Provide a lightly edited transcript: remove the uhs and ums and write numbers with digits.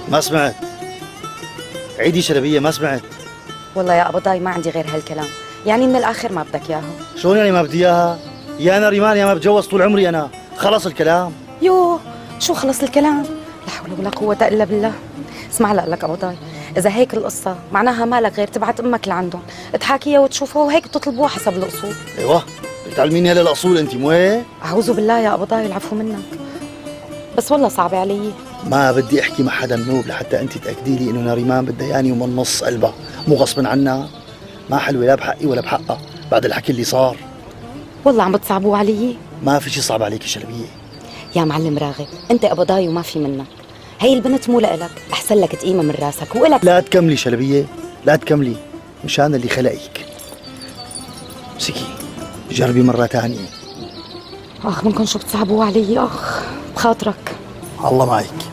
ما سمعت. عيدي شلبية، ما سمعت. والله يا قبضاي ما عندي غير هالكلام، يعني من الآخر ما بدك إياها. شلون يعني ما بدي إياها؟ يا أنا ريمان يا ما بتجوز طول عمري أنا، خلص الكلام. يوه شو خلص الكلام؟ لا حول ولا قوة إلا بالله. اسمع لك قبضاي، إذا هيك القصة معناها مالك غير تبعت أمك لعندهم تحاكيها وتشوفها وهيك بتطلبوها حسب الأصول. أيوه بتعلميني هلا الأصول أنت مو هيك؟ أعوذ بالله يا قبضاي، العفو منك، بس والله صعب علي. ما بدي أحكي مع حدا منوب لحتى أنت تأكدي لي إنه نريمان بدها ياني ومن نص قلبها، مو غصبا عنها. ما حلوة لا بحقي ولا بحقها بعد الحكي اللي صار. والله عم بتصعبوا علي. ما في شي صعب عليك شلبية. يا معلم راغب، أنت قبضاي وما في منك. هي البنت مو لإلك، أحسن لك تقيمة من راسك وإلك. لا تكملي شلبية، لا تكملي، مشان اللي خلقك. امسكي جربي مرة تانية. آخ منكم شو بتصعبوا علي، آخ بخاطرك. الله معك.